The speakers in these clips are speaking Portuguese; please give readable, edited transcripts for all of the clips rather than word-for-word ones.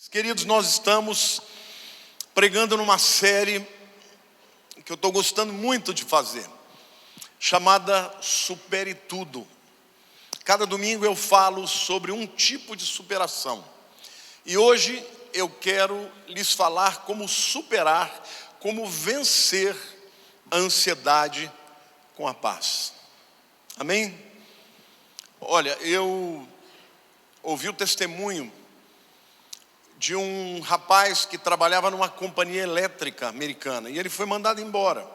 Queridos, nós estamos pregando numa série que eu estou gostando muito de fazer, chamada Supere Tudo. Cada domingo eu falo sobre um tipo de superação. E hoje eu quero lhes falar como superar, como vencer a ansiedade com a paz. Amém? Olha, eu ouvi o testemunho de um rapaz que trabalhava numa companhia elétrica americana, e ele foi mandado embora.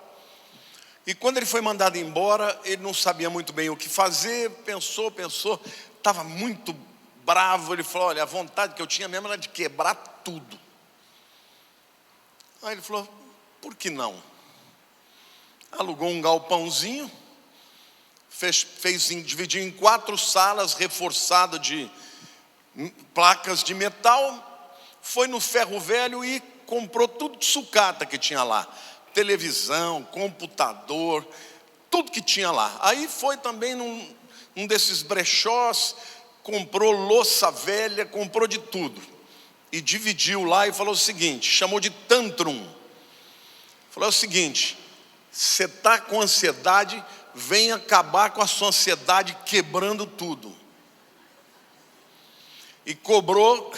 E quando ele foi mandado embora, ele não sabia muito bem o que fazer, pensou, estava muito bravo. Ele falou: olha, a vontade que eu tinha mesmo era de quebrar tudo. Aí ele falou: por que não? Alugou um galpãozinho, dividiu em 4 salas, reforçado de placas de metal, foi no ferro velho e comprou tudo de sucata que tinha lá. Televisão, computador, tudo que tinha lá. Aí foi também num desses brechós, comprou louça velha, comprou de tudo. E dividiu lá e falou o seguinte, chamou de tantrum. Falou o seguinte: você está com ansiedade, vem acabar com a sua ansiedade quebrando tudo. E cobrou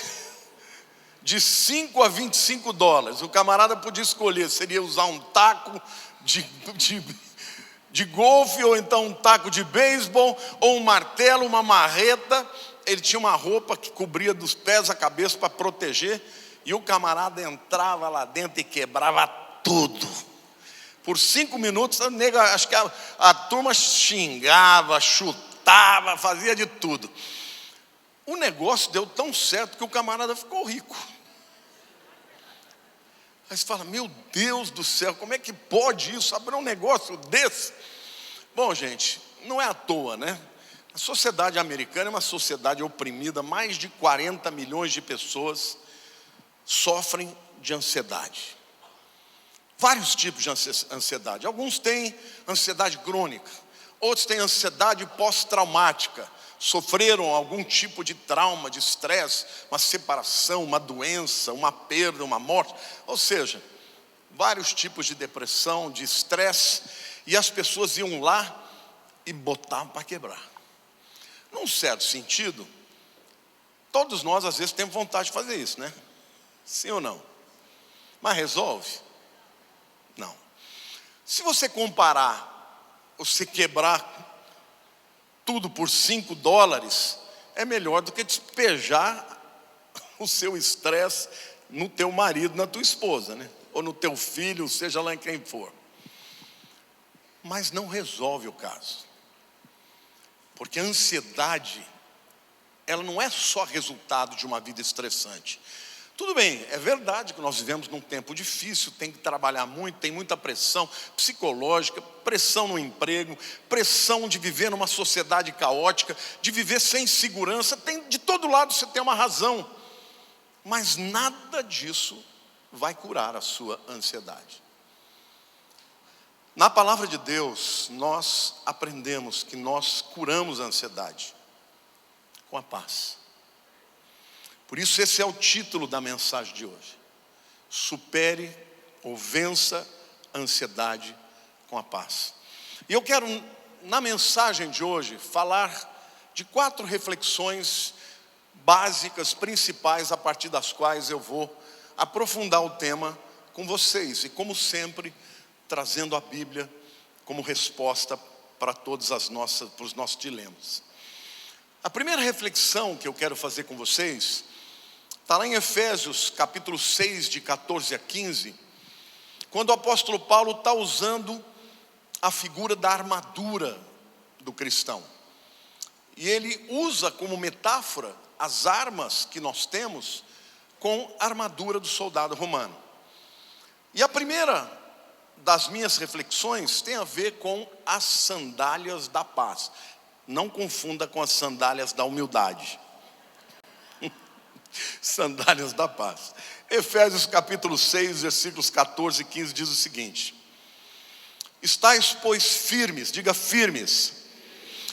de 5 a 25 dólares. O camarada podia escolher, seria usar um taco de golfe, ou então um taco de beisebol, ou um martelo, uma marreta. Ele tinha uma roupa que cobria dos pés à cabeça para proteger, e o camarada entrava lá dentro e quebrava tudo. Por 5 minutos, acho que a turma xingava, chutava, fazia de tudo. O negócio deu tão certo que o camarada ficou rico. Aí você fala: meu Deus do céu, como é que pode isso? Abrir um negócio desse? Bom, gente, não é à toa, né? A sociedade americana é uma sociedade oprimida. Mais de 40 milhões de pessoas sofrem de ansiedade. Vários tipos de ansiedade. Alguns têm ansiedade crônica, outros têm ansiedade pós-traumática. Sofreram algum tipo de trauma, de estresse, uma separação, uma doença, uma perda, uma morte. Ou seja, vários tipos de depressão, de estresse. E as pessoas iam lá e botavam para quebrar. Num certo sentido, todos nós às vezes temos vontade de fazer isso, né? Sim ou não? Mas resolve? Não. Se você comparar, você quebrar tudo por 5 dólares, é melhor do que despejar o seu estresse no teu marido, na tua esposa, né? Ou no teu filho, seja lá em quem for. Mas não resolve o caso. Porque a ansiedade, ela não é só resultado de uma vida estressante. Tudo bem, é verdade que nós vivemos num tempo difícil, tem que trabalhar muito, tem muita pressão psicológica, pressão no emprego, pressão de viver numa sociedade caótica, de viver sem segurança. De todo lado você tem uma razão, mas nada disso vai curar a sua ansiedade. Na palavra de Deus, nós aprendemos que nós curamos a ansiedade com a paz. Por isso esse é o título da mensagem de hoje: supere ou vença a ansiedade com a paz. E eu quero, na mensagem de hoje, falar de 4 reflexões básicas, principais, a partir das quais eu vou aprofundar o tema com vocês. E como sempre, trazendo a Bíblia como resposta para todos os nossos dilemas. A primeira reflexão que eu quero fazer com vocês está lá em Efésios, capítulo 6, de 14 a 15, quando o apóstolo Paulo está usando a figura da armadura do cristão. E ele usa como metáfora as armas que nós temos com a armadura do soldado romano. E a primeira das minhas reflexões tem a ver com as sandálias da paz. Não confunda com as sandálias da humildade. Sandálias da paz. Efésios capítulo 6, versículos 14 e 15 diz o seguinte: estais, pois, firmes, diga firmes,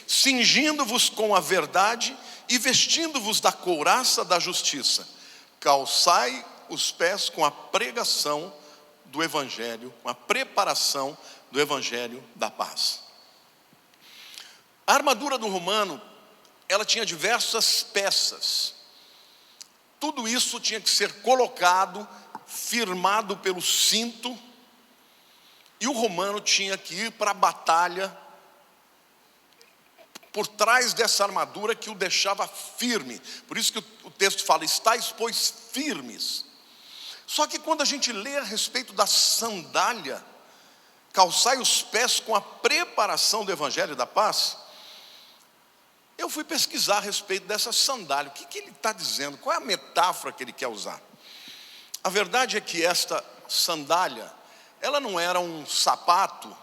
cingindo-vos com a verdade e vestindo-vos da couraça da justiça, calçai os pés com a pregação do Evangelho, com a preparação do Evangelho da paz. A armadura do romano, ela tinha diversas peças. Tudo isso tinha que ser colocado, firmado pelo cinto, e o romano tinha que ir para a batalha por trás dessa armadura que o deixava firme. Por isso que o texto fala, estáis, pois, firmes. Só que quando a gente lê a respeito da sandália, calçai os pés com a preparação do Evangelho da paz, eu fui pesquisar a respeito dessa sandália. O que ele está dizendo? Qual é a metáfora que ele quer usar? A verdade é que esta sandália, ela não era um sapato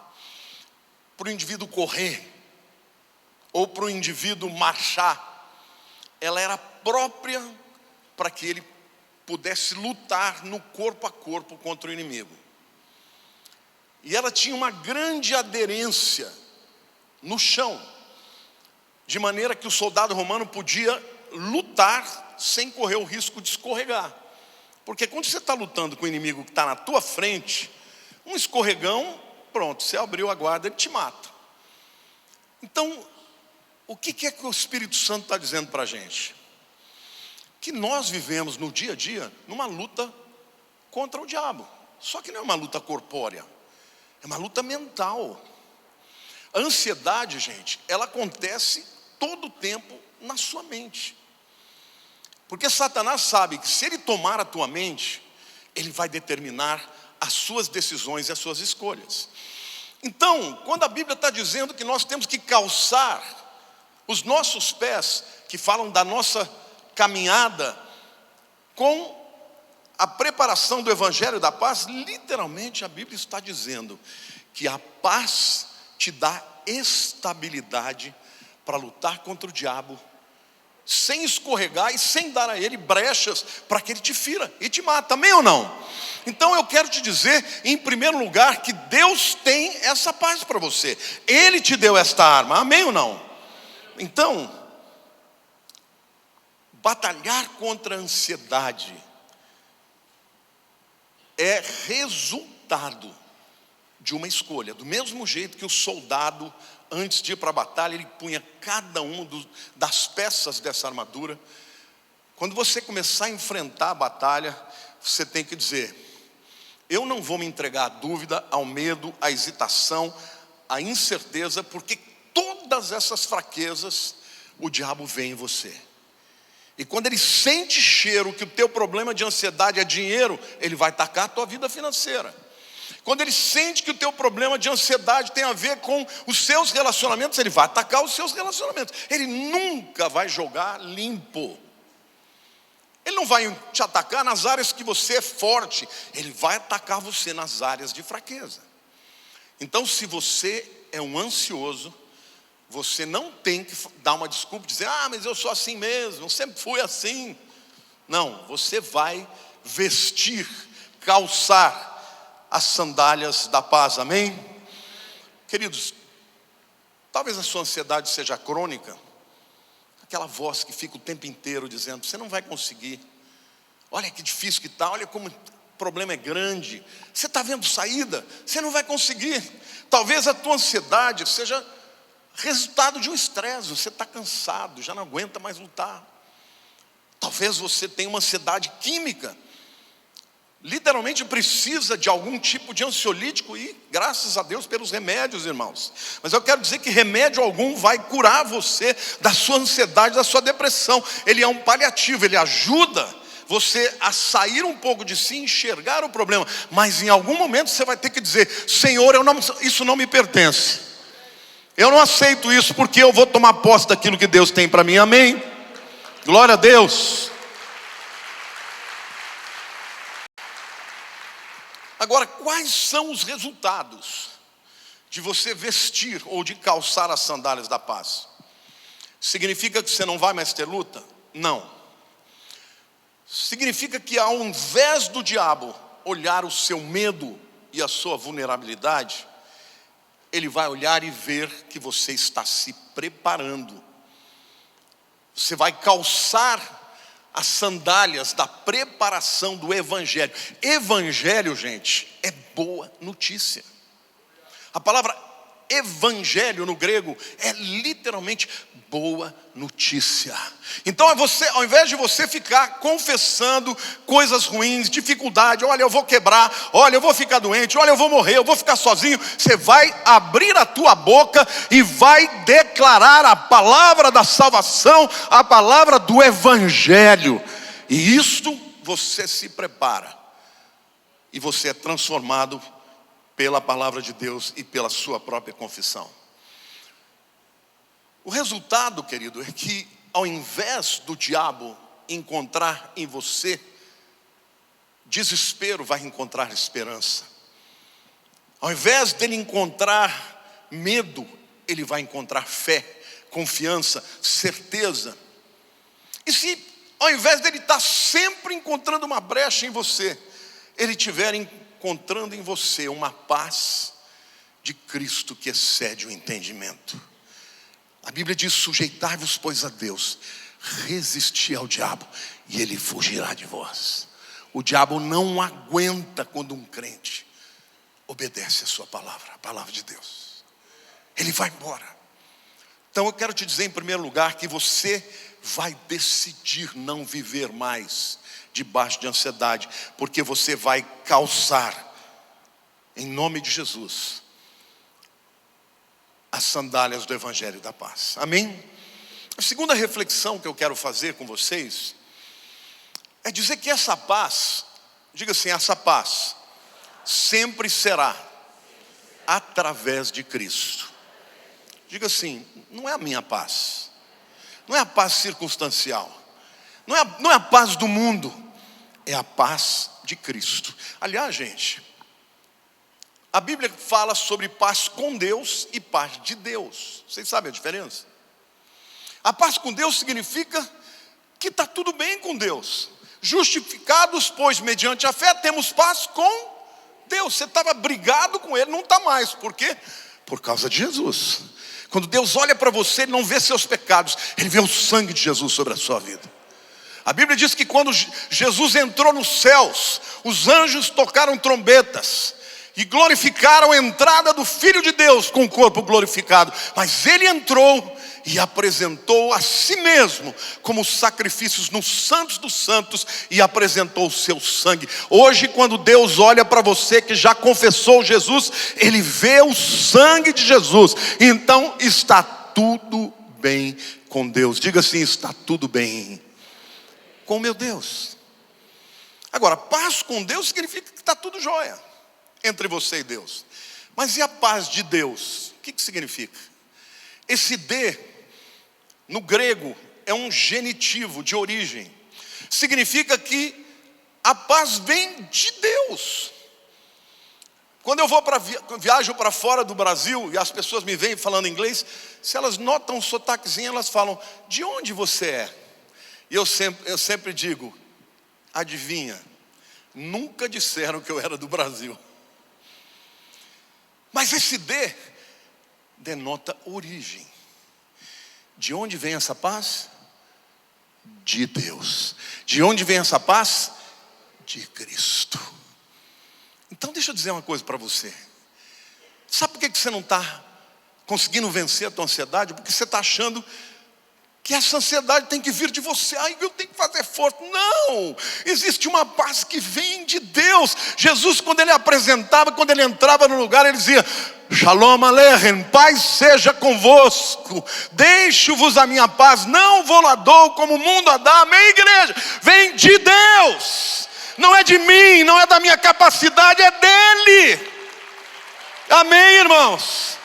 para o indivíduo correr, ou para o indivíduo marchar. Ela era própria para que ele pudesse lutar no corpo a corpo contra o inimigo. E ela tinha uma grande aderência no chão, de maneira que o soldado romano podia lutar sem correr o risco de escorregar. Porque quando você está lutando com o inimigo que está na tua frente, um escorregão, pronto, você abriu a guarda, ele te mata. Então, o que é que o Espírito Santo está dizendo para a gente? Que nós vivemos no dia a dia numa luta contra o diabo. Só que não é uma luta corpórea, é uma luta mental. A ansiedade, gente, ela acontece todo o tempo na sua mente. Porque Satanás sabe que se ele tomar a tua mente, ele vai determinar as suas decisões e as suas escolhas. Então, quando a Bíblia está dizendo que nós temos que calçar os nossos pés, que falam da nossa caminhada, com a preparação do Evangelho da paz, literalmente a Bíblia está dizendo que a paz te dá estabilidade para lutar contra o diabo, sem escorregar e sem dar a ele brechas para que ele te fira e te mata, amém ou não? Então eu quero te dizer, em primeiro lugar, que Deus tem essa paz para você. Ele te deu esta arma, amém ou não? Então, batalhar contra a ansiedade é resultado de uma escolha. Do mesmo jeito que o soldado, antes de ir para a batalha, ele punha cada uma das peças dessa armadura. Quando você começar a enfrentar a batalha, você tem que dizer, eu não vou me entregar à dúvida, ao medo, à hesitação, à incerteza, porque todas essas fraquezas, o diabo vê em você. E quando ele sente cheiro que o teu problema de ansiedade é dinheiro, ele vai atacar a tua vida financeira. Quando ele sente que o teu problema de ansiedade tem a ver com os seus relacionamentos, ele vai atacar os seus relacionamentos. Ele nunca vai jogar limpo. Ele não vai te atacar nas áreas que você é forte, ele vai atacar você nas áreas de fraqueza. Então, se você é um ansioso, você não tem que dar uma desculpa e dizer, mas eu sou assim mesmo, eu sempre fui assim. Não, você vai vestir, calçar as sandálias da paz, amém? Queridos, talvez a sua ansiedade seja crônica, aquela voz que fica o tempo inteiro dizendo, você não vai conseguir, olha que difícil que está, olha como o problema é grande, você está vendo saída, você não vai conseguir. Talvez a tua ansiedade seja resultado de um estresse, você está cansado, já não aguenta mais lutar. Talvez você tenha uma ansiedade química, literalmente precisa de algum tipo de ansiolítico e graças a Deus pelos remédios, irmãos. Mas eu quero dizer que remédio algum vai curar você da sua ansiedade, da sua depressão. Ele é um paliativo, ele ajuda você a sair um pouco de si, enxergar o problema. Mas em algum momento você vai ter que dizer, Senhor, isso não me pertence. Eu não aceito isso porque eu vou tomar posse daquilo que Deus tem para mim, amém? Glória a Deus. Agora, quais são os resultados de você vestir ou de calçar as sandálias da paz? Significa que você não vai mais ter luta? Não. Significa que ao invés do diabo olhar o seu medo e a sua vulnerabilidade, ele vai olhar e ver que você está se preparando. Você vai calçar as sandálias da preparação do evangelho. Evangelho, gente, é boa notícia. A palavra evangelho no grego é literalmente boa notícia. Então ao invés de você ficar confessando coisas ruins, dificuldade, olha, eu vou quebrar, olha, eu vou ficar doente, olha, eu vou morrer, eu vou ficar sozinho, você vai abrir a tua boca e vai declarar a palavra da salvação, a palavra do evangelho. E isto você se prepara e você é transformado pela palavra de Deus e pela sua própria confissão. O resultado, querido, é que ao invés do diabo encontrar em você desespero, vai encontrar esperança. Ao invés dele encontrar medo, ele vai encontrar fé, confiança, certeza. E se ao invés dele estar sempre encontrando uma brecha em você, ele estiver encontrando em você uma paz de Cristo que excede o entendimento. A Bíblia diz: sujeitai-vos, pois, a Deus, resisti ao diabo e ele fugirá de vós. O diabo não aguenta quando um crente obedece a sua palavra, a palavra de Deus. Ele vai embora. Então eu quero te dizer em primeiro lugar que você vai decidir não viver mais debaixo de ansiedade, porque você vai calçar, em nome de Jesus, as sandálias do evangelho da paz. Amém? A segunda reflexão que eu quero fazer com vocês é dizer que essa paz, diga assim, essa paz sempre será através de Cristo. Diga assim, não é a minha paz, não é a paz circunstancial, não é a paz do mundo, é a paz de Cristo. Aliás, gente, a Bíblia fala sobre paz com Deus e paz de Deus. Vocês sabem a diferença? A paz com Deus significa que está tudo bem com Deus. Justificados, pois, mediante a fé, temos paz com Deus. Você estava brigado com Ele, não está mais. Por quê? Por causa de Jesus. Quando Deus olha para você, Ele não vê seus pecados, Ele vê o sangue de Jesus sobre a sua vida. A Bíblia diz que quando Jesus entrou nos céus, os anjos tocaram trombetas e glorificaram a entrada do Filho de Deus com o corpo glorificado. Mas Ele entrou e apresentou a si mesmo como sacrifícios nos santos dos santos e apresentou o seu sangue. Hoje, quando Deus olha para você que já confessou Jesus, Ele vê o sangue de Jesus. Então está tudo bem com Deus. Diga assim, está tudo bem com meu Deus. Agora, paz com Deus significa que está tudo jóia entre você e Deus. Mas e a paz de Deus? O que significa? Esse D, no grego, é um genitivo de origem. Significa que a paz vem de Deus. Quando eu viajo para fora do Brasil e as pessoas me veem falando inglês, se elas notam um sotaquezinho, elas falam: de onde você é? E eu sempre digo: adivinha, nunca disseram que eu era do Brasil. Mas esse D denota origem. De onde vem essa paz? De Deus. De onde vem essa paz? De Cristo. Então deixa eu dizer uma coisa para você. Sabe por que você não está conseguindo vencer a tua ansiedade? Porque você está achando que essa ansiedade tem que vir de você. Ai, eu tenho que fazer força. Não, existe uma paz que vem de Deus. Jesus, quando ele apresentava, quando ele entrava no lugar, ele dizia: Shalom Aleichem, paz seja convosco, deixo-vos a minha paz, não vou lá dou como o mundo a dá. Amém, igreja? Vem de Deus, não é de mim, não é da minha capacidade, é dele. Amém, irmãos?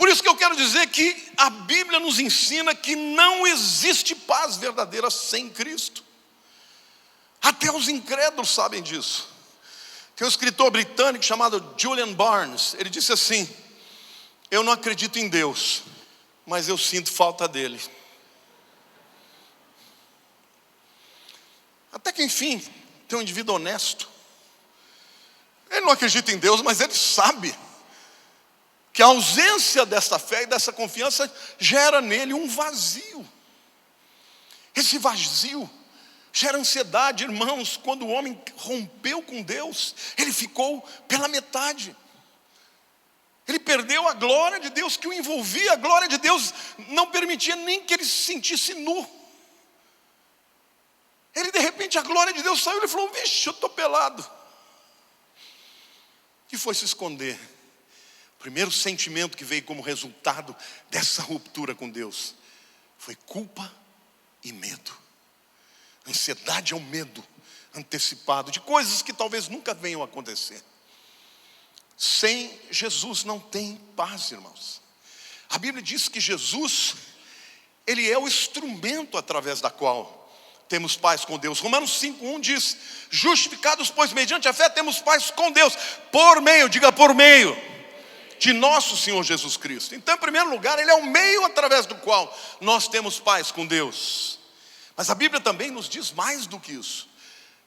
Por isso que eu quero dizer que a Bíblia nos ensina que não existe paz verdadeira sem Cristo. Até os incrédulos sabem disso. Tem um escritor britânico chamado Julian Barnes. Ele disse assim: eu não acredito em Deus, mas eu sinto falta dele. Até que enfim, tem um indivíduo honesto. Ele não acredita em Deus, mas ele sabe que a ausência dessa fé e dessa confiança gera nele um vazio. Esse vazio gera ansiedade, irmãos. Quando o homem rompeu com Deus, ele ficou pela metade. Ele perdeu a glória de Deus que o envolvia. A glória de Deus não permitia nem que ele se sentisse nu. Ele, de repente, a glória de Deus saiu, ele falou: vixe, eu estou pelado. E foi se esconder. O primeiro sentimento que veio como resultado dessa ruptura com Deus foi culpa e medo. Ansiedade é o medo antecipado de coisas que talvez nunca venham a acontecer. Sem Jesus não tem paz, irmãos. A Bíblia diz que Jesus, ele é o instrumento através da qual temos paz com Deus. Romanos 5:1 diz: justificados, pois, mediante a fé, temos paz com Deus, por meio, diga por meio, de nosso Senhor Jesus Cristo. Então, em primeiro lugar, ele é o meio através do qual nós temos paz com Deus. Mas a Bíblia também nos diz mais do que isso.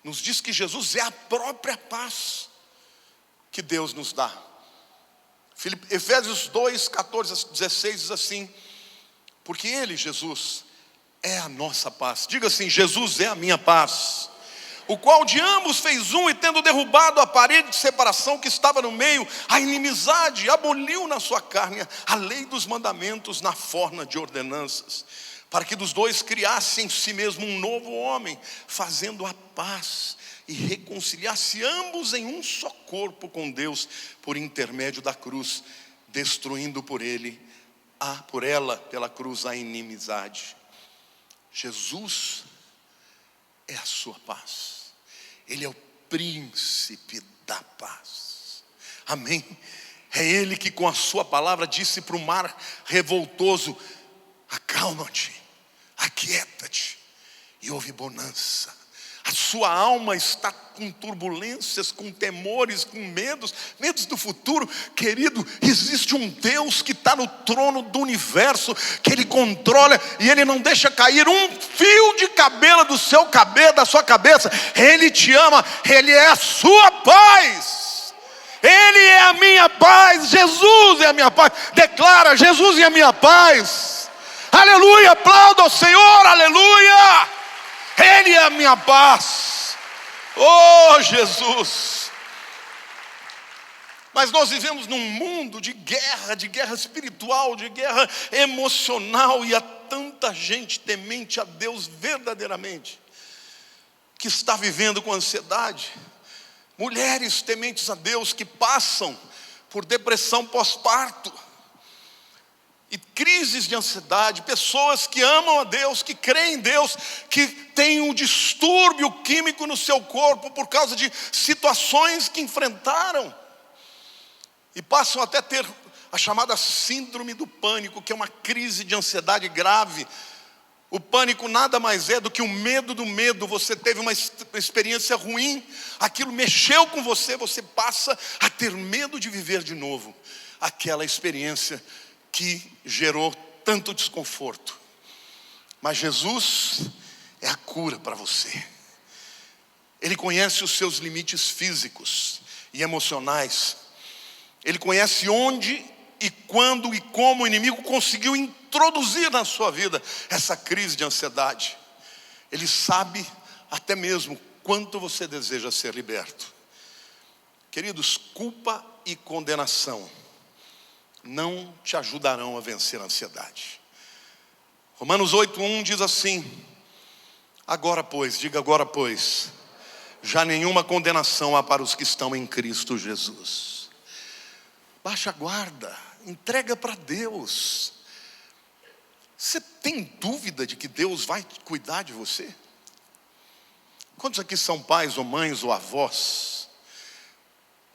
Nos diz que Jesus é a própria paz que Deus nos dá. Efésios 2:14-16 diz assim: porque ele, Jesus, é a nossa paz. Diga assim: Jesus é a minha paz, o qual de ambos fez um, e tendo derrubado a parede de separação que estava no meio, a inimizade, aboliu na sua carne a lei dos mandamentos na forma de ordenanças, para que dos dois criasse em si mesmo um novo homem, fazendo a paz e reconciliasse ambos em um só corpo com Deus, por intermédio da cruz, destruindo pela cruz a inimizade. Jesus é a sua paz. Ele é o príncipe da paz. Amém? É ele que com a sua palavra disse para o mar revoltoso: acalma-te, aquieta-te, e houve bonança. A sua alma está com turbulências, com temores, com medos do futuro. Querido, existe um Deus que está no trono do universo, que Ele controla e Ele não deixa cair um fio de cabelo da sua cabeça. Ele te ama, Ele é a sua paz. Ele é a minha paz, Jesus é a minha paz. Declara: Jesus é a minha paz. Aleluia, aplauda ao Senhor, aleluia. Ele é a minha paz. Oh, Jesus. Mas nós vivemos num mundo de guerra espiritual, de guerra emocional, e há tanta gente temente a Deus verdadeiramente, que está vivendo com ansiedade. Mulheres tementes a Deus que passam por depressão pós-parto e crises de ansiedade. Pessoas que amam a Deus, que creem em Deus, que têm um distúrbio químico no seu corpo por causa de situações que enfrentaram, e passam até ter a chamada síndrome do pânico, que é uma crise de ansiedade grave. O pânico nada mais é do que o medo do medo. Você teve uma experiência ruim, aquilo mexeu com você, você passa a ter medo de viver de novo aquela experiência que gerou tanto desconforto. Mas Jesus é a cura para você. Ele conhece os seus limites físicos e emocionais. Ele conhece onde e quando e como o inimigo conseguiu introduzir na sua vida essa crise de ansiedade. Ele sabe até mesmo quanto você deseja ser liberto. Queridos, culpa e condenação não te ajudarão a vencer a ansiedade. Romanos 8:1 diz assim: agora pois, diga agora pois, já nenhuma condenação há para os que estão em Cristo Jesus. Baixa a guarda, entrega para Deus. Você tem dúvida de que Deus vai cuidar de você? Quantos aqui são pais ou mães ou avós?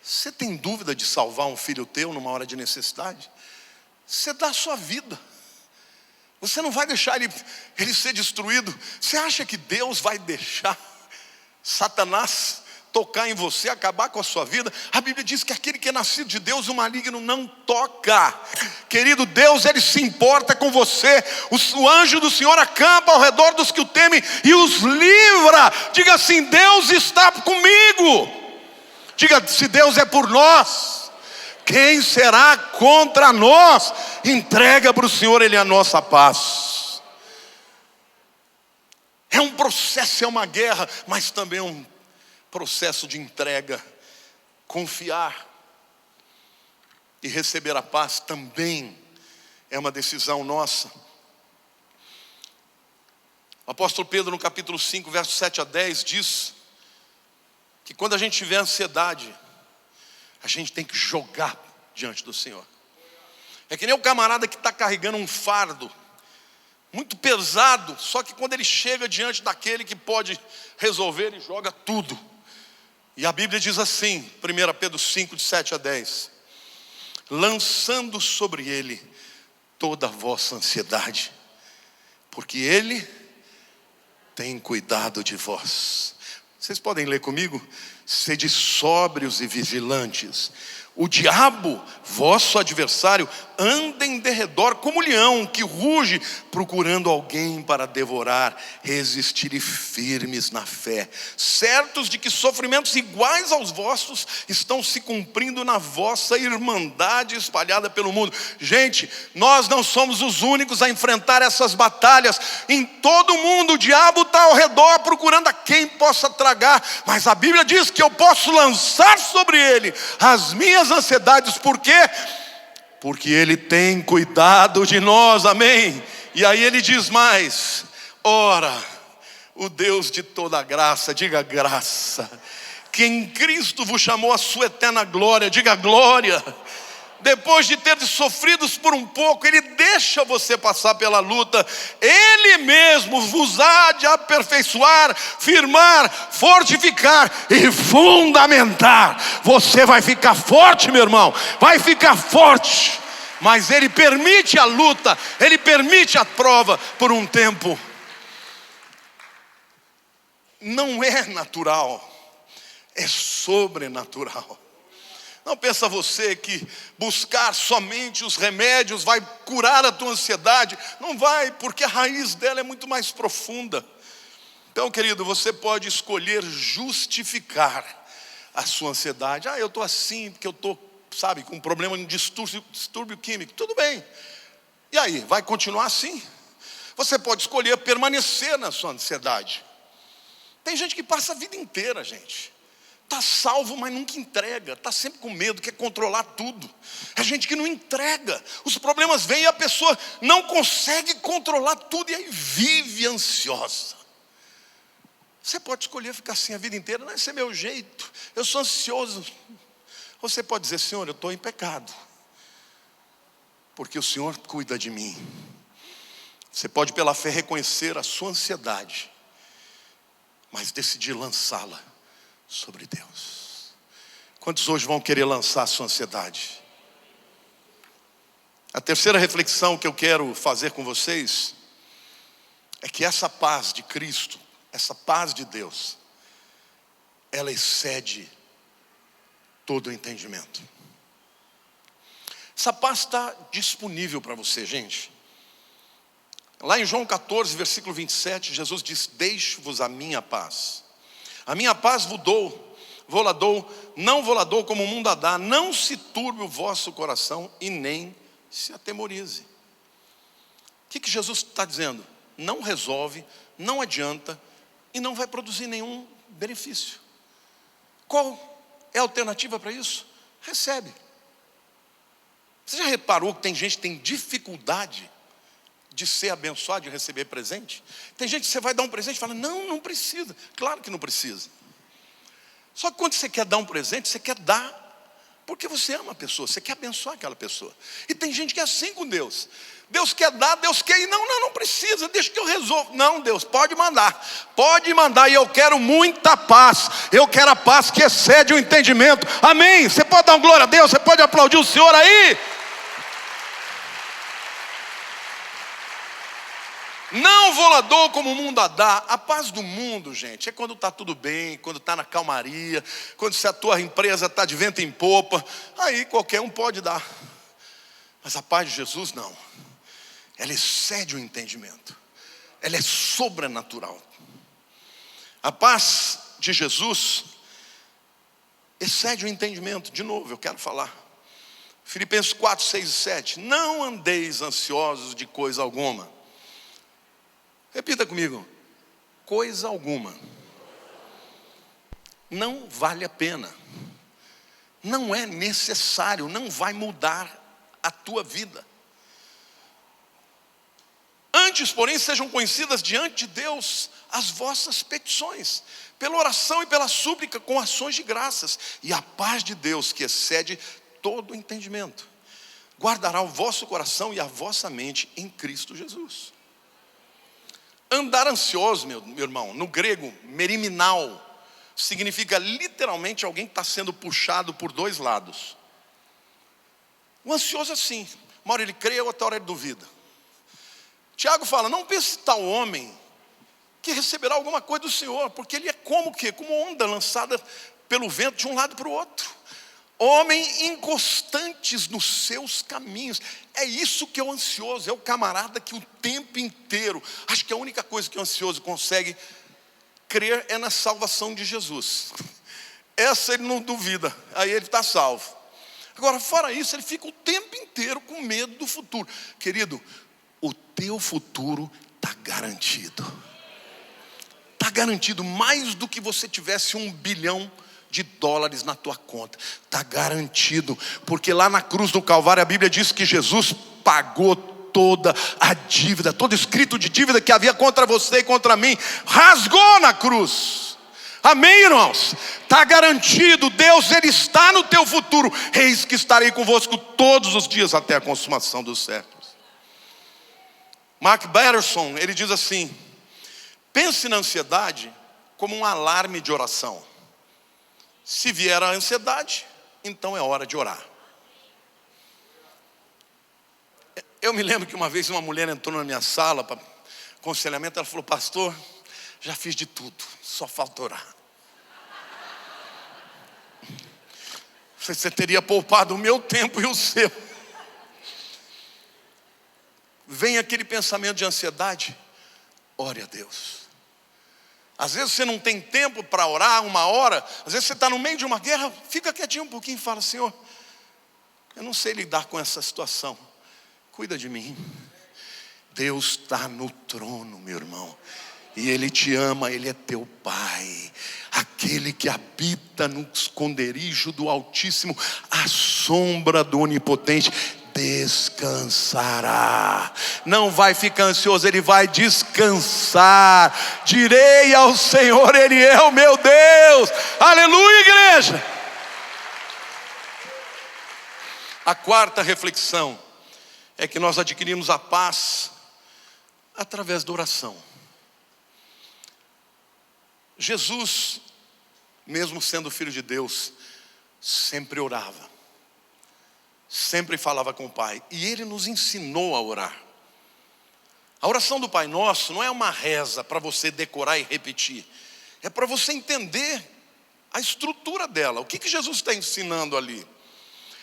Você tem dúvida de salvar um filho teu numa hora de necessidade? Você dá a sua vida. Você não vai deixar ele ser destruído. Você acha que Deus vai deixar Satanás tocar em você, acabar com a sua vida? A Bíblia diz que aquele que é nascido de Deus, o maligno não toca. Querido, Deus, Ele se importa com você. O anjo do Senhor acampa ao redor dos que o temem e os livra. Diga assim: Deus está comigo. Diga: se Deus é por nós, Quem será contra nós? Entrega para o Senhor, Ele é a nossa paz. É um processo, é uma guerra, mas também é um processo de entrega. Confiar e receber a paz também é uma decisão nossa. O apóstolo Pedro, no capítulo 5, versos 7 a 10, diz que quando a gente tiver ansiedade, a gente tem que jogar diante do Senhor. É que nem o camarada que está carregando um fardo muito pesado, só que quando ele chega diante daquele que pode resolver, ele joga tudo. E a Bíblia diz assim, 1 Pedro 5, de 7 a 10: lançando sobre ele toda a vossa ansiedade, porque ele tem cuidado de vós. Vocês podem ler comigo? Sede sóbrios e vigilantes. O diabo, vosso adversário, anda em derredor como leão que ruge, procurando alguém para devorar. Resistirem firmes na fé, certos de que sofrimentos iguais aos vossos estão se cumprindo na vossa irmandade espalhada pelo mundo. Gente, nós não somos os únicos a enfrentar essas batalhas. Em todo o mundo o diabo está ao redor procurando a quem possa tragar, mas a Bíblia diz que eu posso lançar sobre ele as minhas ansiedades. Por quê? Porque ele tem cuidado de nós, amém? E aí ele diz mais: ora, o Deus de toda graça, diga graça, que em Cristo vos chamou a sua eterna glória, diga glória. Depois de ter sofrido por um pouco, Ele deixa você passar pela luta. Ele mesmo vos há de aperfeiçoar, firmar, fortificar e fundamentar. Você vai ficar forte, meu irmão, vai ficar forte. Mas Ele permite a luta, Ele permite a prova por um tempo. Não é natural, é sobrenatural. Não pensa você que buscar somente os remédios vai curar a tua ansiedade. Não vai, porque a raiz dela é muito mais profunda. Então, querido, você pode escolher justificar a sua ansiedade. Eu estou assim porque eu estou, com um problema de distúrbio químico. Tudo bem. E aí, vai continuar assim? Você pode escolher permanecer na sua ansiedade. Tem gente que passa a vida inteira, gente. Está salvo, mas nunca entrega. Está sempre com medo, quer controlar tudo. É gente que não entrega. Os problemas vêm e a pessoa não consegue controlar tudo e aí vive ansiosa. Você pode escolher ficar assim a vida inteira. Não, esse é meu jeito, eu sou ansioso. Você pode dizer: Senhor, eu estou em pecado, porque o Senhor cuida de mim. Você pode pela fé reconhecer a sua ansiedade, mas decidir lançá-la sobre Deus. Quantos hoje vão querer lançar a sua ansiedade? A terceira reflexão que eu quero fazer com vocês é que essa paz de Cristo, essa paz de Deus, ela excede todo o entendimento. Essa paz está disponível para você, gente. Lá em João 14, versículo 27, Jesus diz: deixo-vos a minha paz. A minha paz vos dou, não vou lá dou como o mundo a dá. Não se turbe o vosso coração e nem se atemorize. O que Jesus está dizendo? Não resolve, não adianta e não vai produzir nenhum benefício. Qual é a alternativa para isso? Recebe. Você já reparou que tem gente que tem dificuldade de ser abençoado, de receber presente? Tem gente que você vai dar um presente e fala: não precisa. Claro que não precisa. Só que quando você quer dar um presente, você quer dar porque você ama a pessoa, você quer abençoar aquela pessoa. E tem gente que é assim com Deus. Deus quer dar, Deus quer ir. Não precisa, deixa que eu resolvo. Não, Deus, pode mandar, e eu quero muita paz. Eu quero a paz que excede o entendimento. Amém? Você pode dar uma glória a Deus, você pode aplaudir o Senhor aí? Não vou lá dou como o mundo a dá. A paz do mundo, gente, é quando está tudo bem, quando está na calmaria, quando se a tua empresa está de vento em popa, aí qualquer um pode dar. Mas a paz de Jesus não. Ela excede o entendimento. Ela é sobrenatural. A paz de Jesus excede o entendimento. De novo, eu quero falar. Filipenses 4, 6 e 7. Não andeis ansiosos de coisa alguma. Repita comigo. Coisa alguma. Não vale a pena. Não é necessário, não vai mudar a tua vida. Antes, porém, sejam conhecidas diante de Deus as vossas petições, pela oração e pela súplica com ações de graças, e a paz de Deus, que excede todo o entendimento, guardará o vosso coração e a vossa mente em Cristo Jesus. Andar ansioso, meu irmão, no grego, meriminal, significa literalmente alguém que está sendo puxado por dois lados. O ansioso é assim, uma hora ele crê, outra hora ele duvida. Tiago fala, não pense tal homem que receberá alguma coisa do Senhor, porque ele é como o quê? Como onda lançada pelo vento de um lado para o outro. Homem inconstantes nos seus caminhos. É isso que é o ansioso, é o camarada que o tempo inteiro, acho que a única coisa que o ansioso consegue crer é na salvação de Jesus. Essa ele não duvida, aí ele está salvo. Agora, fora isso, ele fica o tempo inteiro com medo do futuro. Querido, o teu futuro está garantido. Está garantido mais do que você tivesse $1 bilhão na tua conta. Está garantido, porque lá na cruz do Calvário a Bíblia diz que Jesus pagou toda a dívida, todo escrito de dívida que havia contra você e contra mim, rasgou na cruz. Amém, irmãos? Está garantido, Deus, Ele está no teu futuro. Eis que estarei convosco todos os dias até a consumação dos séculos. Mark Batterson, ele diz assim: pense na ansiedade como um alarme de oração. Se vier a ansiedade, então é hora de orar. Eu me lembro que uma vez uma mulher entrou na minha sala para aconselhamento. Ela falou: pastor, já fiz de tudo, só falta orar. Você teria poupado o meu tempo e o seu. Vem aquele pensamento de ansiedade, ore a Deus. Às vezes você não tem tempo para orar 1 hora. Às vezes você está no meio de uma guerra. Fica quietinho um pouquinho e fala: Senhor, eu não sei lidar com essa situação, cuida de mim. Deus está no trono, meu irmão, e Ele te ama, Ele é teu Pai. Aquele que habita no esconderijo do Altíssimo, à sombra do Onipotente, descansará. Não vai ficar ansioso, ele vai descansar. Direi ao Senhor, Ele é o meu Deus. Aleluia, igreja. A quarta reflexão é que nós adquirimos a paz através da oração. Jesus, mesmo sendo filho de Deus, sempre orava, sempre falava com o Pai, e Ele nos ensinou a orar. A oração do Pai Nosso não é uma reza para você decorar e repetir, é para você entender a estrutura dela. O que Jesus está ensinando ali?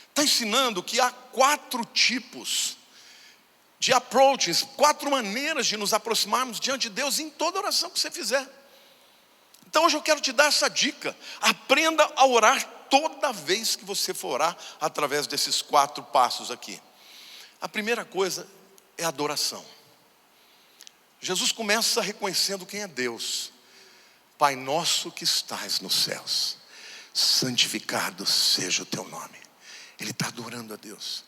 Está ensinando que há 4 tipos de approaches, 4 maneiras de nos aproximarmos diante de Deus em toda oração que você fizer. Então hoje eu quero te dar essa dica: aprenda a orar toda vez que você for orar, através desses 4 passos aqui. A primeira coisa é a adoração. Jesus começa reconhecendo quem é Deus. Pai nosso que estás nos céus, santificado seja o teu nome. Ele está adorando a Deus.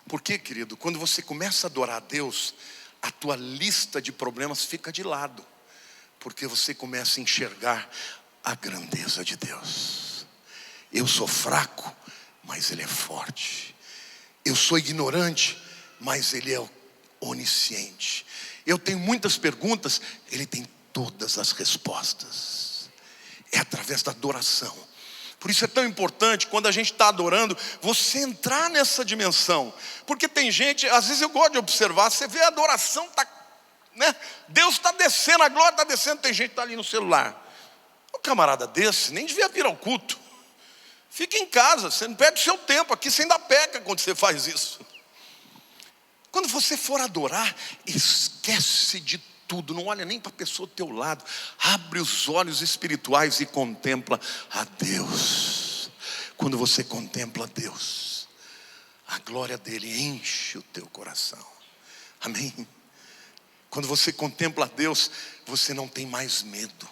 Por quê, querido? Quando você começa a adorar a Deus, a tua lista de problemas fica de lado, porque você começa a enxergar a grandeza de Deus. Eu sou fraco, mas Ele é forte. Eu sou ignorante, mas Ele é onisciente. Eu tenho muitas perguntas, Ele tem todas as respostas. É através da adoração. Por isso é tão importante, quando a gente está adorando, você entrar nessa dimensão. Porque tem gente, às vezes eu gosto de observar, você vê a adoração, né? Deus está descendo, a glória está descendo, tem gente que está ali no celular. Um camarada desse nem devia vir ao culto. Fica em casa, você não perde o seu tempo aqui, você ainda peca quando você faz isso. Quando você for adorar, esquece de tudo, não olha nem para a pessoa do teu lado, abre os olhos espirituais e contempla a Deus. Quando você contempla a Deus, a glória dele enche o teu coração. Amém? Quando você contempla Deus, você não tem mais medo,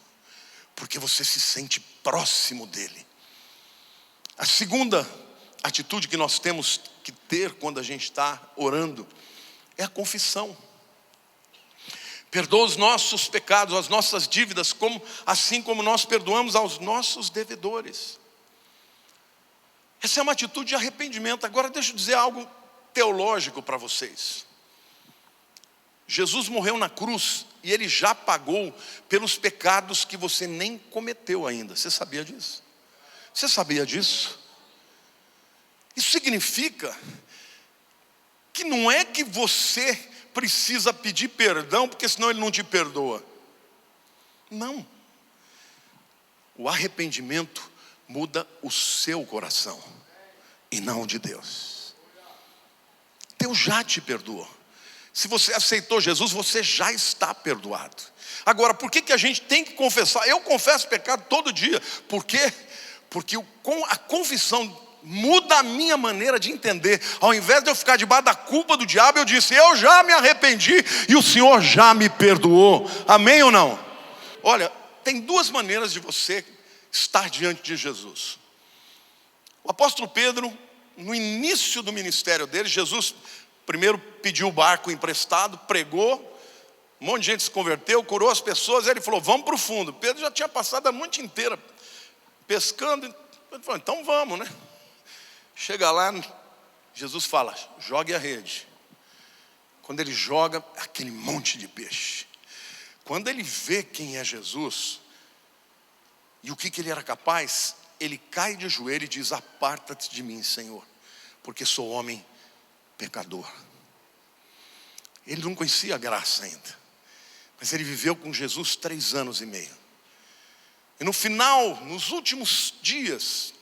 porque você se sente próximo dele. A segunda atitude que nós temos que ter quando a gente está orando é a confissão. Perdoa os nossos pecados, as nossas dívidas, assim como nós perdoamos aos nossos devedores. Essa é uma atitude de arrependimento. Agora deixa eu dizer algo teológico para vocês. Jesus morreu na cruz e ele já pagou pelos pecados que você nem cometeu ainda. Você sabia disso? Você sabia disso? Isso significa que não é que você precisa pedir perdão, porque senão ele não te perdoa. Não. O arrependimento muda o seu coração e não o de Deus. Deus já te perdoou. Se você aceitou Jesus, você já está perdoado. Agora, por que a gente tem que confessar? Eu confesso pecado todo dia. Por quê? Porque a confissão muda a minha maneira de entender. Ao invés de eu ficar debaixo da culpa do diabo, eu disse: eu já me arrependi e o Senhor já me perdoou. Amém ou não? Olha, tem duas maneiras de você estar diante de Jesus. O apóstolo Pedro, no início do ministério dele, Jesus primeiro pediu o barco emprestado, pregou, um monte de gente se converteu, curou as pessoas. Ele falou: vamos para o fundo. Pedro já tinha passado a noite inteira pescando. Ele falou: então vamos, né? Chega lá, Jesus fala: jogue a rede. Quando ele joga, aquele monte de peixe. Quando ele vê quem é Jesus e o que ele era capaz, ele cai de joelho e diz: aparta-te de mim, Senhor, porque sou homem pecador. Ele não conhecia a graça ainda, mas ele viveu com Jesus 3 anos e meio. E no final, nos últimos dias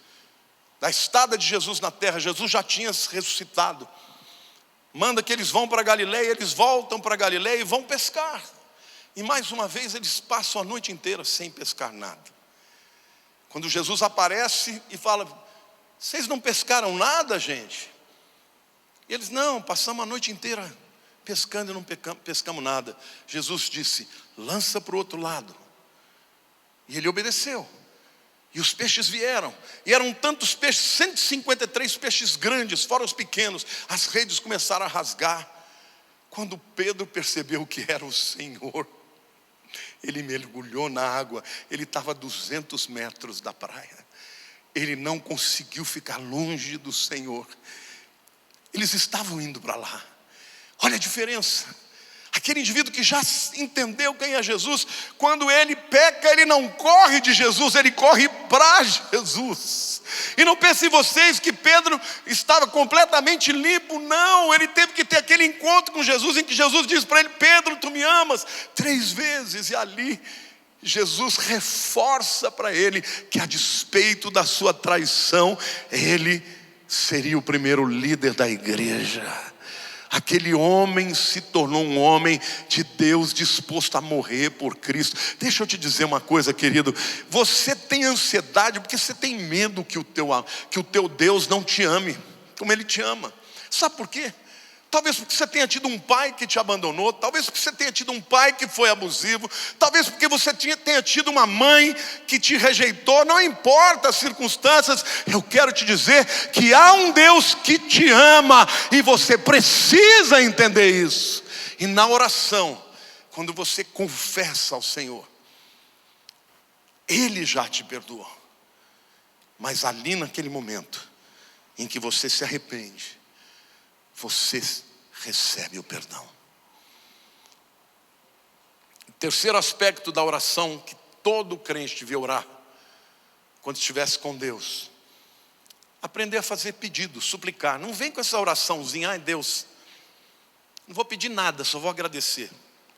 da estada de Jesus na terra, Jesus já tinha ressuscitado. Manda que eles vão para Galileia, eles voltam para Galileia e vão pescar. E mais uma vez eles passam a noite inteira sem pescar nada. Quando Jesus aparece e fala: vocês não pescaram nada, gente? E eles: não, passamos a noite inteira pescando e não pescamos nada. Jesus disse: lança para o outro lado. E ele obedeceu. E os peixes vieram. E eram tantos peixes, 153 peixes grandes, fora os pequenos. As redes começaram a rasgar. Quando Pedro percebeu que era o Senhor, ele mergulhou na água. Ele estava a 200 metros da praia. Ele não conseguiu ficar longe do Senhor. Eles estavam indo para lá. Olha a diferença. Aquele indivíduo que já entendeu quem é Jesus, quando ele peca, ele não corre de Jesus, ele corre para Jesus. E não pensem vocês que Pedro estava completamente limpo. Não, ele teve que ter aquele encontro com Jesus, em que Jesus diz para ele: Pedro, tu me amas? 3 vezes. E ali Jesus reforça para ele que, a despeito da sua traição, ele seria o primeiro líder da igreja. Aquele homem se tornou um homem de Deus, disposto a morrer por Cristo. Deixa eu te dizer uma coisa, querido. Você tem ansiedade porque você tem medo que o teu Deus não te ame como Ele te ama. Sabe por quê? Talvez porque você tenha tido um pai que te abandonou. Talvez porque você tenha tido um pai que foi abusivo. Talvez porque você tenha tido uma mãe que te rejeitou. Não importa as circunstâncias. Eu quero te dizer que há um Deus que te ama. E você precisa entender isso. E na oração, quando você confessa ao Senhor, Ele já te perdoou. Mas ali naquele momento em que você se arrepende, você recebe o perdão. O terceiro aspecto da oração que todo crente devia orar quando estivesse com Deus: aprender a fazer pedidos, suplicar. Não vem com essa oraçãozinha: ai Deus, não vou pedir nada, só vou agradecer.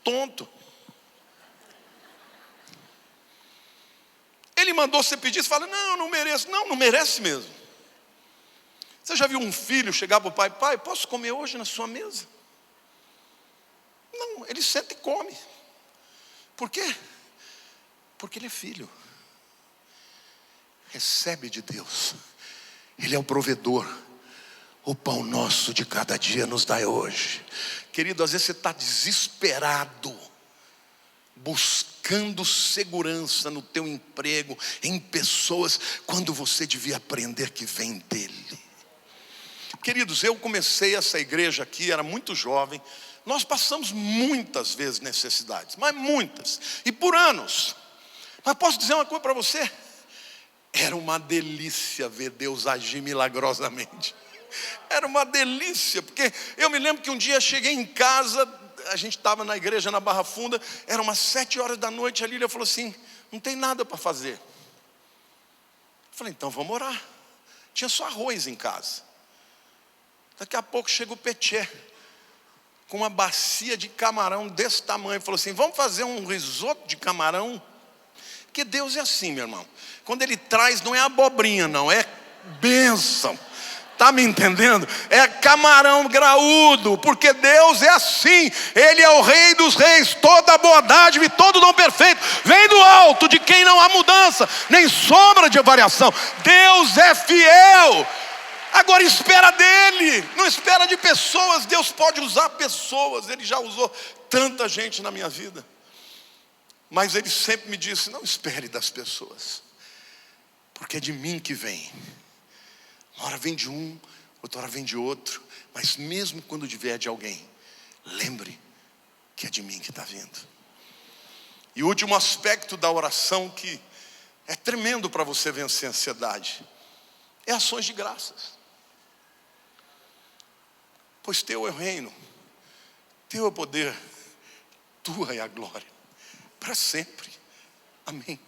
Tonto. Ele mandou você pedir, você fala: não, não mereço. Não merece mesmo. Você já viu um filho chegar para o pai: pai, posso comer hoje na sua mesa? Não, ele senta e come. Por quê? Porque ele é filho. Recebe de Deus. Ele é o provedor. O pão nosso de cada dia nos dai hoje. Querido, às vezes você está desesperado, buscando segurança no teu emprego, em pessoas, quando você devia aprender que vem dele. Queridos, eu comecei essa igreja aqui, era muito jovem. Nós passamos muitas vezes necessidades, mas muitas, e por anos. Mas posso dizer uma coisa para você? Era uma delícia ver Deus agir milagrosamente. Era uma delícia, porque eu me lembro que um dia cheguei em casa, a gente estava na igreja na Barra Funda, era umas 7 horas da noite, a Lília falou assim: não tem nada para fazer. Eu falei, então vamos orar. Tinha só arroz em casa. Daqui a pouco chega o Petché, com uma bacia de camarão desse tamanho, falou assim: vamos fazer um risoto de camarão? Porque Deus é assim, meu irmão. Quando Ele traz, não é abobrinha não, é bênção. Está me entendendo? É camarão graúdo, porque Deus é assim. Ele é o Rei dos reis. Toda boa dádiva e todo dom perfeito vem do alto, de quem não há mudança, nem sombra de variação. Deus é fiel. Agora espera dele, não espera de pessoas. Deus pode usar pessoas, Ele já usou tanta gente na minha vida. Mas Ele sempre me disse: não espere das pessoas, porque é de mim que vem. Uma hora vem de um, outra hora vem de outro. Mas mesmo quando vier de alguém, lembre que é de mim que está vindo. E o último aspecto da oração, que é tremendo para você vencer a ansiedade, é ações de graças. Pois teu é o reino, teu é o poder, tua é a glória, para sempre. Amém.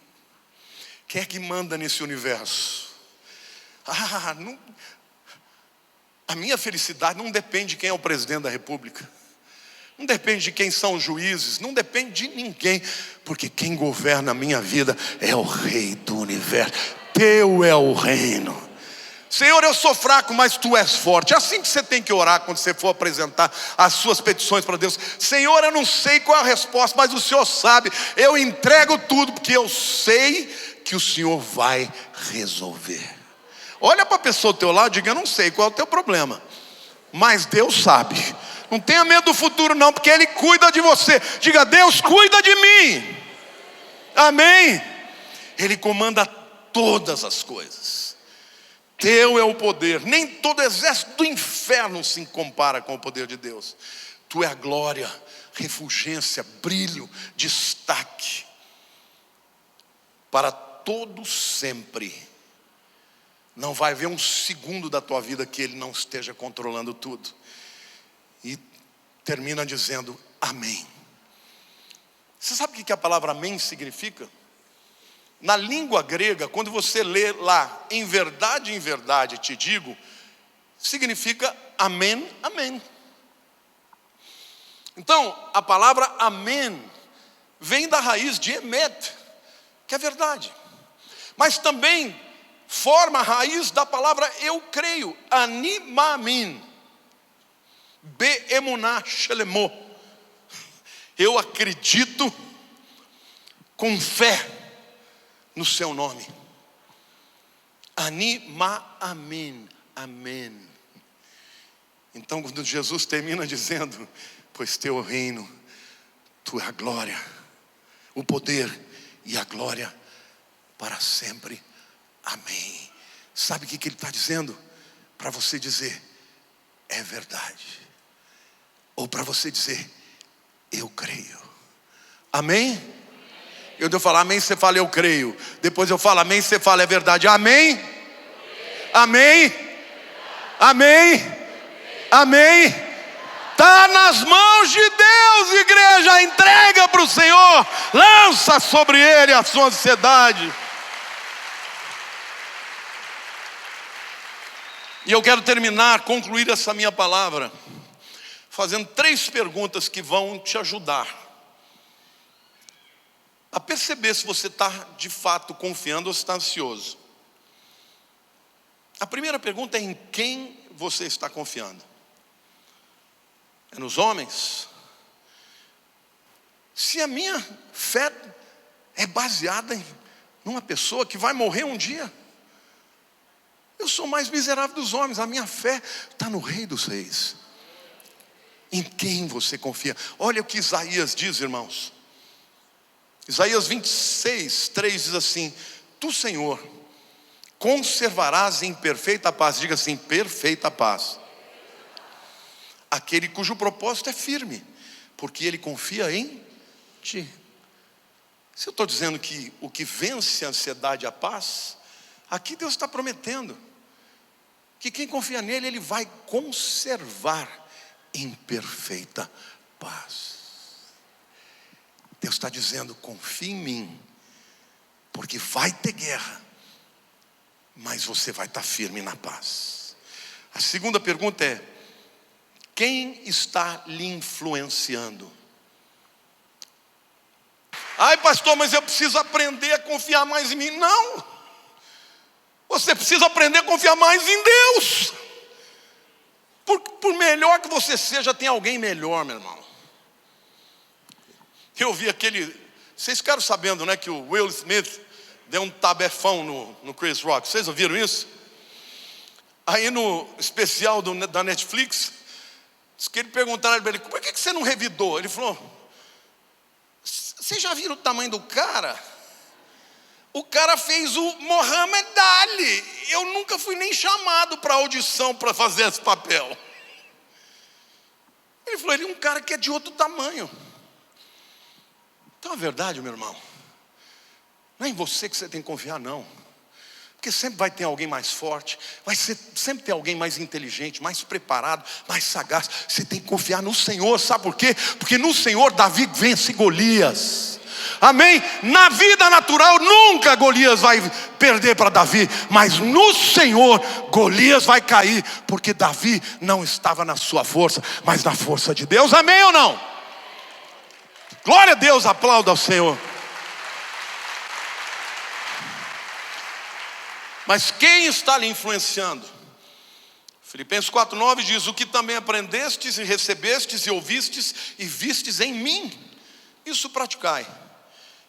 Quem é que manda nesse universo? A minha felicidade não depende de quem é o presidente da república, não depende de quem são os juízes, não depende de ninguém, porque quem governa a minha vida é o Rei do universo. Teu é o reino. Senhor, eu sou fraco, mas Tu és forte. É assim que você tem que orar quando você for apresentar as suas petições para Deus. Senhor, eu não sei qual é a resposta, mas o Senhor sabe. Eu entrego tudo, porque eu sei que o Senhor vai resolver. Olha para a pessoa do teu lado e diga: eu não sei qual é o teu problema, mas Deus sabe. Não tenha medo do futuro não, porque Ele cuida de você. Diga: Deus cuida de mim. Amém. Ele comanda todas as coisas. Teu é o poder. Nem todo exército do inferno se compara com o poder de Deus. Tu é a glória, refulgência, brilho, destaque para todo sempre. Não vai haver um segundo da tua vida que Ele não esteja controlando tudo. E termina dizendo amém. Você sabe o que a palavra amém significa? Na língua grega, quando você lê lá, em verdade te digo, significa amém, amém. Então, a palavra amém vem da raiz de emet, que é verdade. Mas também forma a raiz da palavra eu creio, ani mamin, be emuná shelemó. Eu acredito com fé no seu nome. Ani ma amen, amém. Então quando Jesus termina dizendo: pois teu reino, tu é a glória, o poder e a glória para sempre, amém. Sabe o que Ele está dizendo? Para você dizer é verdade, ou para você dizer eu creio. Amém? Eu falo amém, você fala eu creio. Depois eu falo amém, você fala é verdade. Amém? Amém? Amém? Amém? Está nas mãos de Deus, igreja. Entrega para o Senhor. Lança sobre Ele a sua ansiedade. E eu quero concluir essa minha palavra fazendo 3 perguntas que vão te ajudar a perceber se você está de fato confiando ou se está ansioso. A primeira pergunta é: em quem você está confiando? É nos homens? Se a minha fé é baseada em uma pessoa que vai morrer um dia, Eu sou o mais miserável dos homens, a minha fé está no Rei dos Reis. Em quem você confia? Olha o que Isaías diz, irmãos. Isaías 26, 3 diz assim: Tu, Senhor, conservarás em perfeita paz. Diga assim: perfeita paz aquele cujo propósito é firme, porque ele confia em ti. Se eu estou dizendo que o que vence a ansiedade é a paz, aqui Deus está prometendo que quem confia nele, ele vai conservar em perfeita paz. Deus está dizendo: confie em mim, porque vai ter guerra, mas você vai estar firme na paz. A segunda pergunta é: quem está lhe influenciando? Ai, pastor, mas eu preciso aprender a confiar mais em mim. Não, você precisa aprender a confiar mais em Deus. Por melhor que você seja, tem alguém melhor, meu irmão. Eu vi vocês ficaram sabendo, né, que o Will Smith deu um tabefão no Chris Rock. Vocês ouviram isso? Aí no especial da Netflix, diz que ele perguntaram para ele: por que você não revidou? Ele falou: vocês já viram o tamanho do cara? O cara fez o Muhammad Ali. Eu nunca fui nem chamado para audição para fazer esse papel. Ele falou: ele é um cara que é de outro tamanho. Então a verdade, meu irmão, não é em você que você tem que confiar, não. Porque sempre vai ter alguém mais forte, sempre ter alguém mais inteligente, mais preparado, mais sagaz. Você tem que confiar no Senhor, sabe por quê? Porque no Senhor Davi vence Golias. Amém? Na vida natural nunca Golias vai perder para Davi, mas no Senhor Golias vai cair, porque Davi não estava na sua força, mas na força de Deus. Amém ou não? Glória a Deus, aplauda ao Senhor. Mas quem está lhe influenciando? Filipenses 4,9 diz: o que também aprendestes e recebestes e ouvistes e vistes em mim, isso praticai,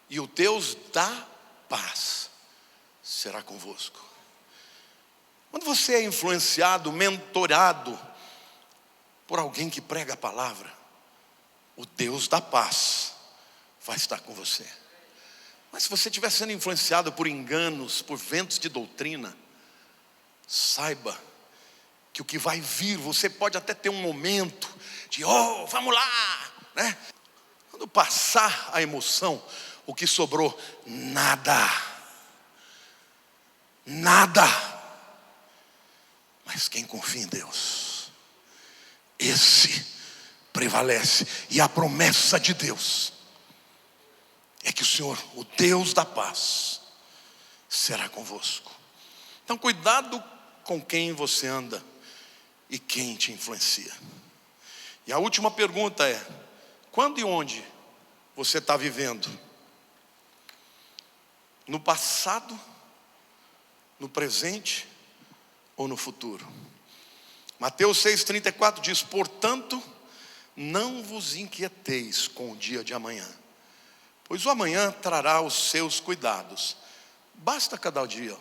e o Deus da paz será convosco. Quando você é influenciado, mentorado por alguém que prega a palavra, o Deus da paz vai estar com você. Mas se você estiver sendo influenciado por enganos, por ventos de doutrina, saiba que o que vai vir, você pode até ter um momento de vamos lá, né? Quando passar a emoção, o que sobrou? Nada. Mas quem confia em Deus, esse prevalece. E a promessa de Deus é que o Senhor, o Deus da paz, será convosco. Então cuidado com quem você anda e quem te influencia. E a última pergunta é: quando e onde você está vivendo? No passado, no presente ou no futuro? Mateus 6,34 diz: portanto, não vos inquieteis com o dia de amanhã, pois o amanhã trará os seus cuidados. Basta cada dia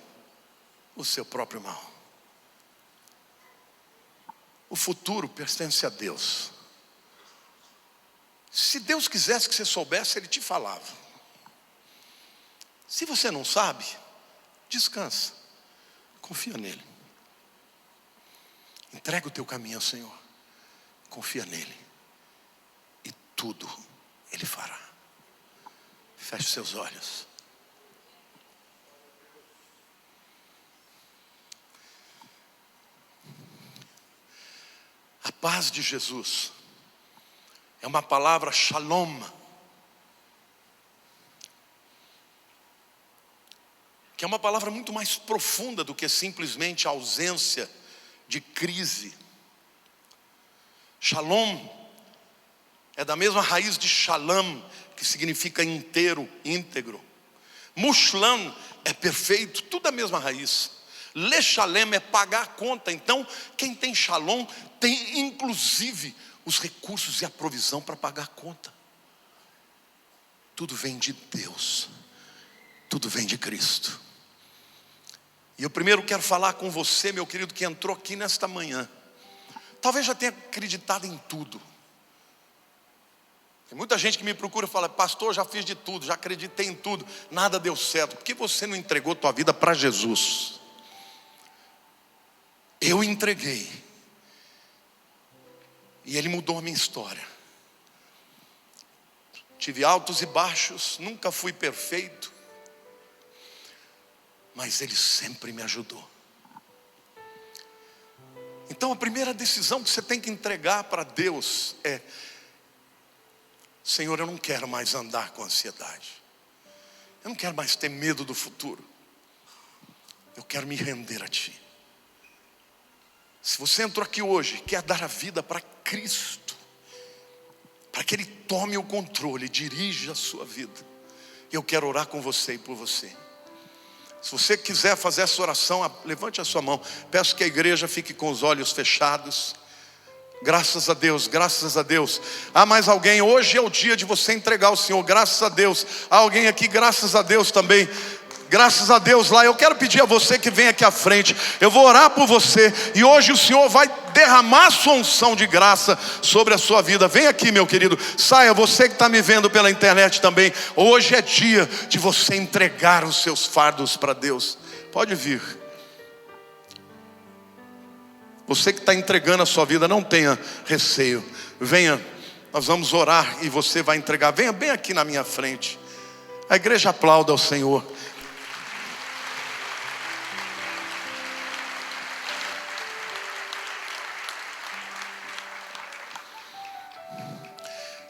o seu próprio mal. O futuro pertence a Deus. Se Deus quisesse que você soubesse, Ele te falava. Se você não sabe, descansa, confia nele. Entrega o teu caminho ao Senhor, confia nele, e tudo Ele fará. Feche seus olhos. A paz de Jesus é uma palavra shalom, que é uma palavra muito mais profunda do que simplesmente a ausência de crise. Shalom é da mesma raiz de shalom, que significa inteiro, íntegro. Mushlam é perfeito, tudo a mesma raiz. Lechalem é pagar a conta. Então quem tem shalom tem inclusive os recursos e a provisão para pagar a conta. Tudo vem de Deus, tudo vem de Cristo. E eu primeiro quero falar com você, meu querido, que entrou aqui nesta manhã. Talvez já tenha acreditado em tudo. Tem muita gente que me procura e fala: pastor, já fiz de tudo, já acreditei em tudo, nada deu certo. Por que você não entregou tua vida para Jesus? Eu entreguei, e Ele mudou a minha história. Tive altos e baixos, nunca fui perfeito, mas Ele sempre me ajudou. Então a primeira decisão que você tem que entregar para Deus é: Senhor, eu não quero mais andar com ansiedade. Eu não quero mais ter medo do futuro. Eu quero me render a Ti. Se você entrou aqui hoje, quer dar a vida para Cristo, para que Ele tome o controle, dirija a sua vida, eu quero orar com você e por você. Se você quiser fazer essa oração, levante a sua mão. Peço que a igreja fique com os olhos fechados. Graças a Deus, graças a Deus. Há mais alguém? Hoje é o dia de você entregar ao Senhor. Graças a Deus. Há alguém aqui? Graças a Deus também. Graças a Deus lá. Eu quero pedir a você que vem aqui à frente. Eu vou orar por você. E hoje o Senhor vai derramar a sua unção de graça sobre a sua vida. Vem aqui, meu querido. Saia, você que está me vendo pela internet também. Hoje é dia de você entregar os seus fardos para Deus. Pode vir. Você que está entregando a sua vida, não tenha receio. Venha, nós vamos orar e você vai entregar. Venha bem aqui na minha frente. A igreja aplauda ao Senhor.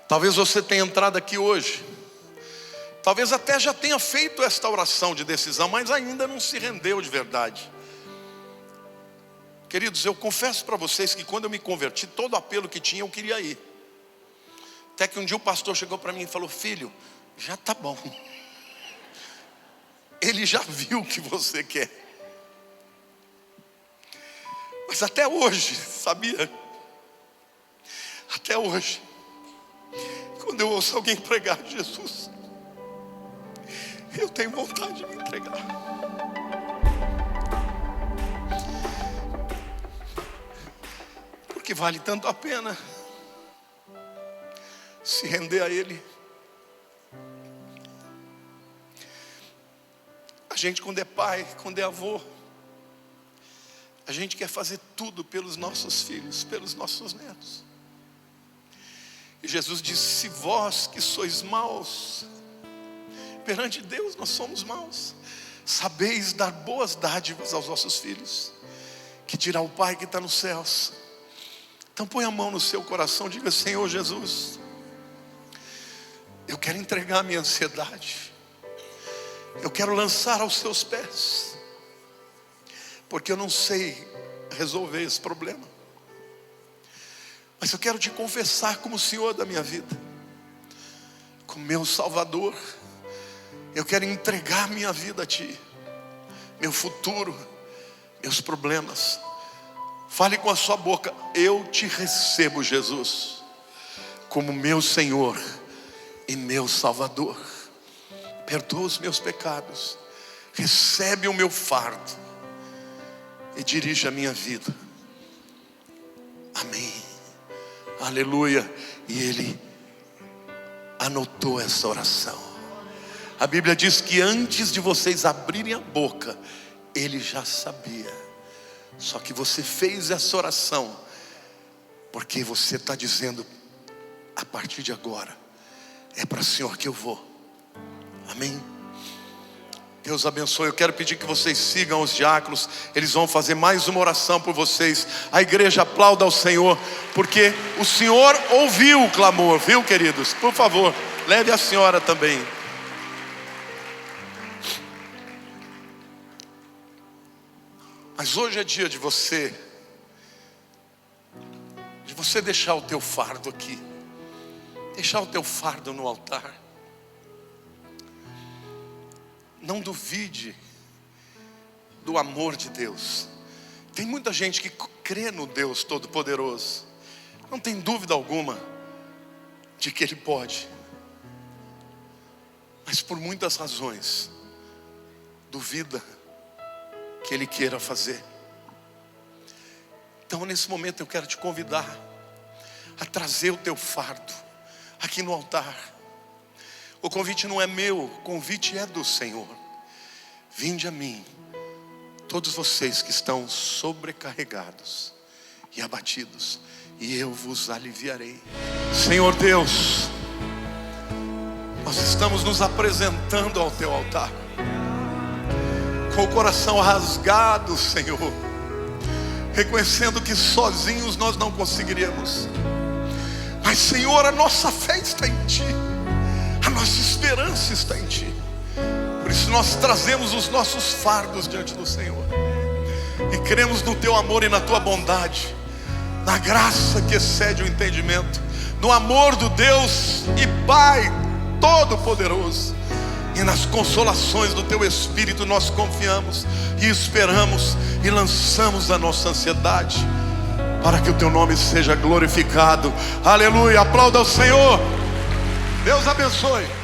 Talvez você tenha entrado aqui hoje, talvez até já tenha feito esta oração de decisão, mas ainda não se rendeu de verdade. Queridos, eu confesso para vocês que quando eu me converti, todo apelo que tinha eu queria ir. Até que um dia o pastor chegou para mim e falou: filho, já está bom. Ele já viu o que você quer. Mas até hoje, sabia? Até hoje, quando eu ouço alguém pregar Jesus, eu tenho vontade de me entregar. Porque vale tanto a pena se render a Ele. A gente, quando é pai, quando é avô, a gente quer fazer tudo pelos nossos filhos, pelos nossos netos. E Jesus disse: se vós que sois maus, perante Deus nós somos maus, sabeis dar boas dádivas aos vossos filhos, que dirá o Pai que está nos céus. Então põe a mão no seu coração, diga: Senhor Jesus, eu quero entregar a minha ansiedade, eu quero lançar aos seus pés, porque eu não sei resolver esse problema. Mas eu quero te confessar como o Senhor da minha vida, como meu Salvador. Eu quero entregar minha vida a Ti, meu futuro, meus problemas. Fale com a sua boca: eu te recebo, Jesus, como meu Senhor e meu Salvador. Perdoa os meus pecados, recebe o meu fardo e dirige a minha vida. Amém. Aleluia. E ele anotou essa oração. A Bíblia diz que antes de vocês abrirem a boca, ele já sabia. Só que você fez essa oração porque você está dizendo: a partir de agora é para o Senhor que eu vou. Amém. Deus abençoe. Eu quero pedir que vocês sigam os diáconos. Eles vão fazer mais uma oração por vocês. A igreja aplauda ao Senhor, porque o Senhor ouviu o clamor, viu, queridos? Por favor, leve a senhora também. Mas hoje é dia de você deixar o teu fardo aqui, deixar o teu fardo no altar. Não duvide do amor de Deus. Tem muita gente que crê no Deus Todo-Poderoso, não tem dúvida alguma de que Ele pode, mas por muitas razões duvida. que Ele queira fazer. Então nesse momento eu quero te convidar a trazer o teu fardo aqui no altar. O convite não é meu, o convite é do Senhor. Vinde a mim, todos vocês que estão sobrecarregados e abatidos, e eu vos aliviarei. Senhor Deus, nós estamos nos apresentando ao teu altar com o coração rasgado, Senhor, reconhecendo que sozinhos nós não conseguiríamos. Mas Senhor, a nossa fé está em Ti, a nossa esperança está em Ti. Por isso nós trazemos os nossos fardos diante do Senhor, e cremos no Teu amor e na Tua bondade, na graça que excede o entendimento, no amor do Deus e Pai Todo-Poderoso, e nas consolações do Teu Espírito nós confiamos e esperamos e lançamos a nossa ansiedade, para que o Teu nome seja glorificado. Aleluia, aplauda o Senhor. Deus abençoe.